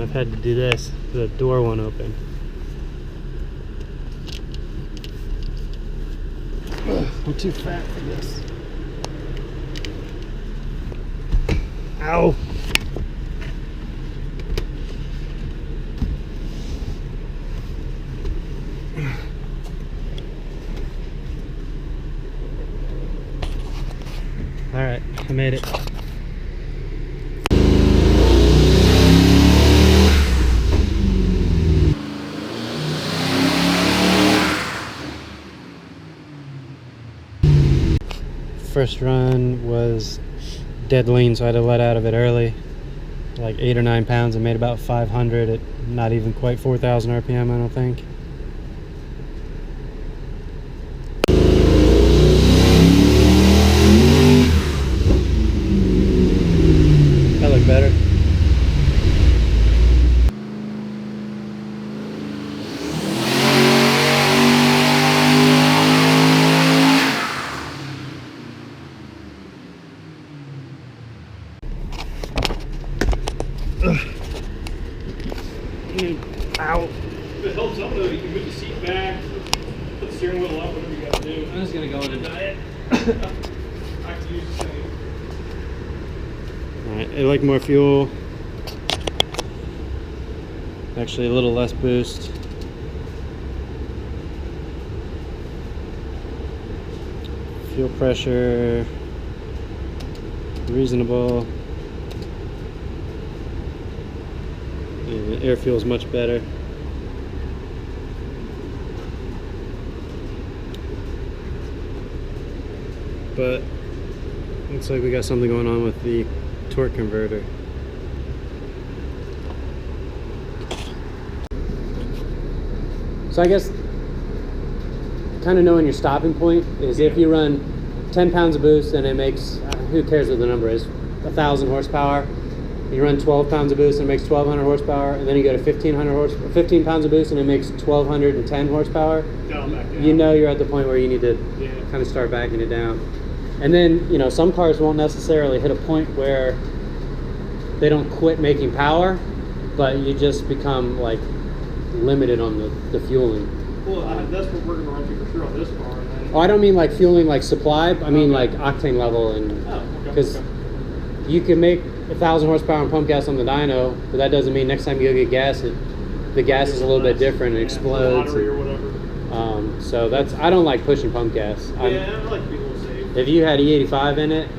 I've had to do this. The door won't open. I'm too fat for this. Ow! Alright, I made it. First run was dead lean, so I had to let out of it early. Like 8 or 9 pounds. I made about 500 at not even quite 4,000 RPM, I don't think. That looked better. Ow. If it helps out though, you can move the seat back, put the steering wheel up, whatever you gotta do. I'm just gonna go in a diet. I can use the same. Alright, I like more fuel. Actually a little less boost. Fuel pressure reasonable. And the air feels much better. But looks like we got something going on with the torque converter. So I guess kind of knowing your stopping point is if you run 10 pounds of boost and it makes, who cares what the number is, 1,000 horsepower. You run 12 pounds of boost and it makes 1,200 horsepower, and then you go to 15 pounds of boost and it makes 1,210 horsepower. You know you're at the point where you need to kind of start backing it down. And then, you know, some cars won't necessarily hit a point where they don't quit making power, but you just become like limited on the fueling. Well, that's what we're going to run to for sure on this car. And then... Oh, I don't mean like fueling like supply, I mean like octane level, and because you can make 1,000 horsepower and pump gas on the dyno, but that doesn't mean next time you go get gas, the gas is a little bit different and explodes. Or whatever. So that's, I don't like pushing pump gas. I like to be a little safe. If you had E85 in it,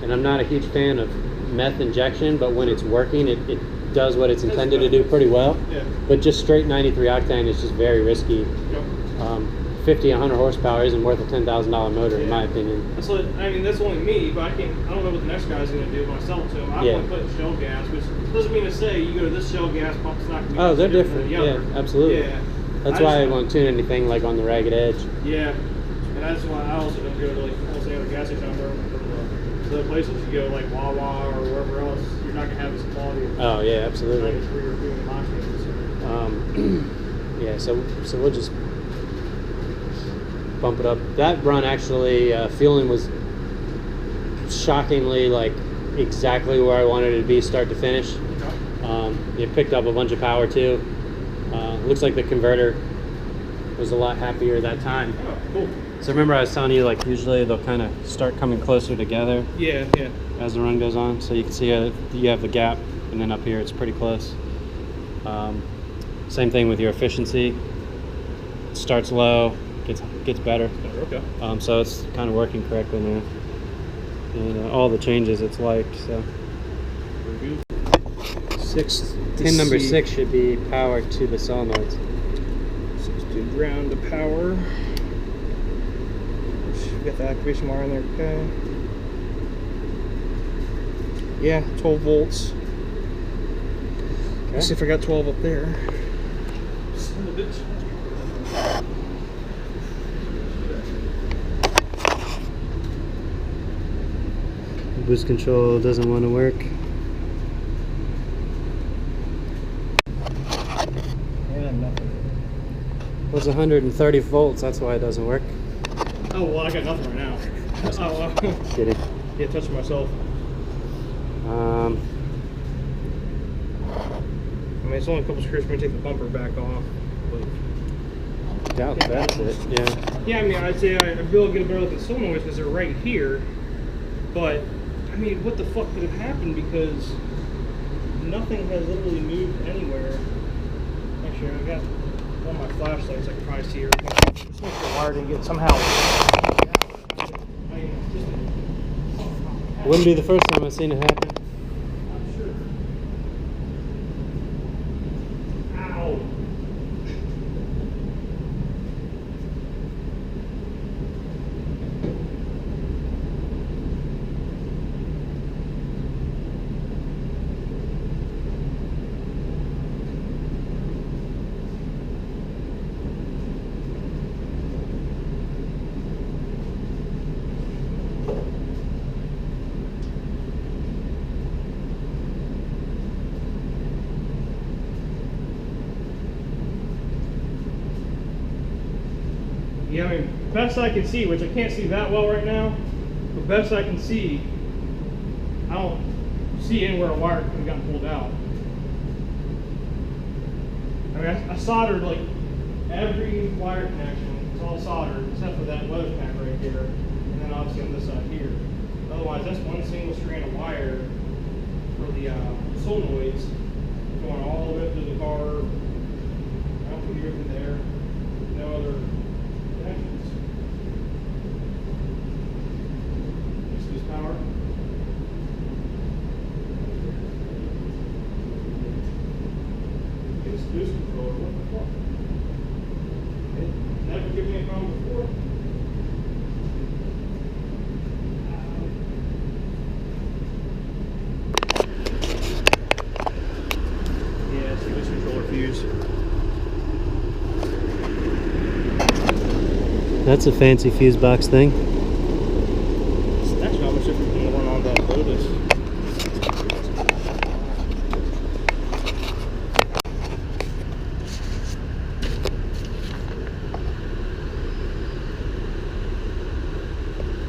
and I'm not a huge fan of meth injection, but when it's working, it does what it's intended to do pretty well. Yeah. But just straight 93 octane is just very risky. Yep. 50, 100 horsepower isn't worth a $10,000 motor, in my opinion. That's what, I mean, that's only me, but I don't know what the next guy's going to do when I sell it to him. I want to put shell gas, which doesn't mean to say you go to this shell gas pump, it's not going to be they're different. Than the other. Yeah, absolutely. Yeah. That's why I won't tune anything like on the ragged edge. Yeah, and that's why I also don't go to like almost any other gas station out there. To the places you go, like Wawa or wherever else, you're not going to have this quality of absolutely. Yeah, so we'll just bump it up. That run actually, fueling was shockingly like exactly where I wanted it to be start to finish. It picked up a bunch of power too. Looks like the converter was a lot happier that time. Oh, cool. So remember I was telling you, like, usually they'll kind of start coming closer together. Yeah. As the run goes on, so you can see you have the gap, and then up here it's pretty close. Same thing with your efficiency. It starts low, gets better. Okay. So it's kind of working correctly now, and all the changes it's liked. So. Pin number 6 should be power to the solenoids. 16 ground to power. We got the activation wire in there. Okay. Yeah, 12 volts. Okay. Let's see if I got 12 up there. Boost control doesn't want to work. Well, it's 130 volts, that's why it doesn't work. Oh, well, I got nothing right now. Oh, Kidding. Yeah, touching myself. mean, it's only a couple screws. Going to take the bumper back off. But Doubt that's it. Yeah. yeah, I mean, I'd say I'd be able to get a better look at solenoids because they're right here. But I mean, what the fuck could have happened? Because nothing has literally moved anywhere. Actually, I got one of my flashlights. I can probably see her. Just make the wire to get somehow. Wouldn't be the first time I've seen it happen. I'm sure. Ow. Yeah, I mean, best I can see, which I can't see that well right now, but best I can see, I don't see anywhere a wire could have gotten pulled out. I mean, I soldered like every wire connection. It's all soldered except for that weather pack right here, and then obviously on this side here. Otherwise, that's one single strand of wire for the solenoids going all the way up to the car. I don't think you're in there. No other connections. Just this power. It's boost controller. What the fuck? It never given me a problem before. Yeah, see this controller fuse. That's a fancy fuse box thing. It's actually not much different from the one on the Lotus.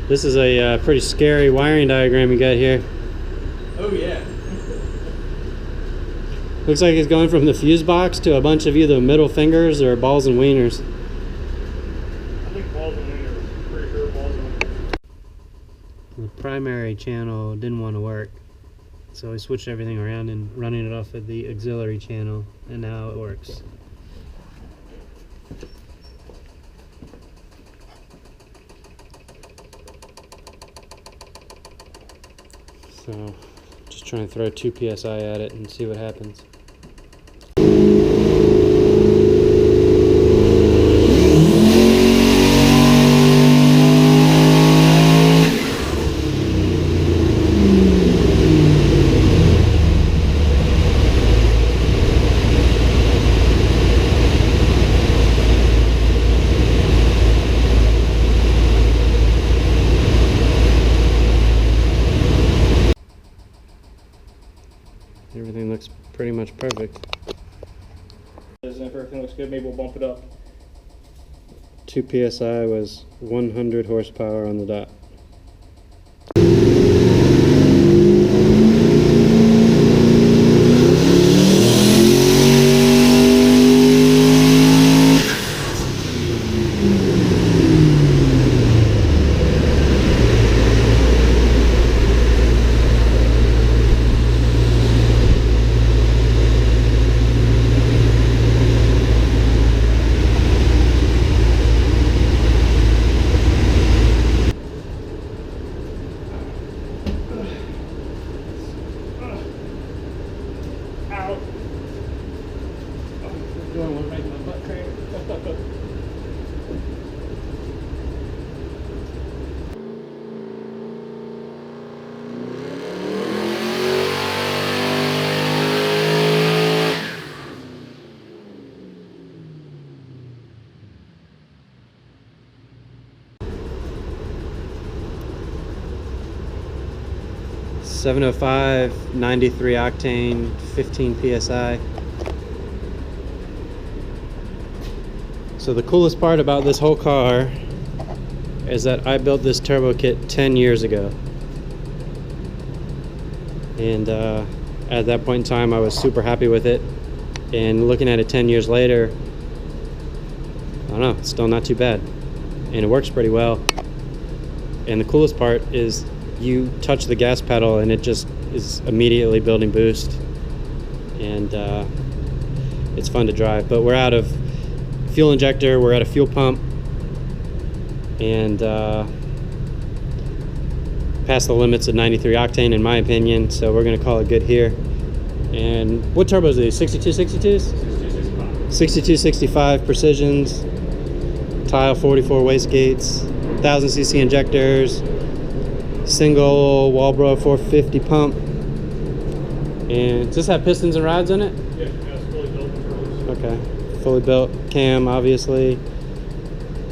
This is a pretty scary wiring diagram you got here. Oh yeah. Looks like it's going from the fuse box to a bunch of either middle fingers or balls and wieners. I think balls and wieners. Pretty sure balls and wieners. The primary channel didn't want to work, so I switched everything around and running it off of the auxiliary channel, and now it works. So just trying to throw 2 psi at it and see what happens. Everything looks pretty much perfect. If everything looks good, maybe we'll bump it up. 2 psi was 100 horsepower on the dot. Ow. Oh, doing one right in my butt cramp. 705, 93 octane, 15 psi. So the coolest part about this whole car is that I built this turbo kit 10 years ago. And at that point in time I was super happy with it. And looking at it 10 years later, I don't know, it's still not too bad. And it works pretty well. And the coolest part is you touch the gas pedal and it just is immediately building boost. And it's fun to drive. But we're out of fuel injector, we're at a fuel pump, and past the limits of 93 octane in my opinion, so we're going to call it good here. And what turbos are these? 6262s? 6265 precisions, tile 44 wastegates, 1000cc injectors, single Walbro 450 pump. And does this have pistons and rods in it? Yeah, it's fully built controls. Okay, fully built cam, obviously,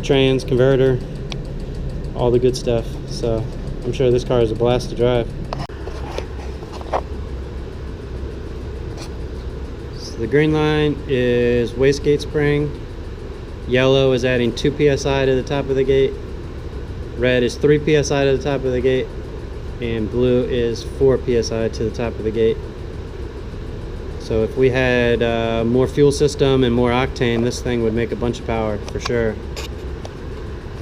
trans, converter, all the good stuff. So I'm sure this car is a blast to drive. So the green line is wastegate spring. Yellow is adding 2 psi to the top of the gate. Red is 3 psi to the top of the gate. And blue is 4 psi to the top of the gate. So if we had more fuel system and more octane, this thing would make a bunch of power for sure.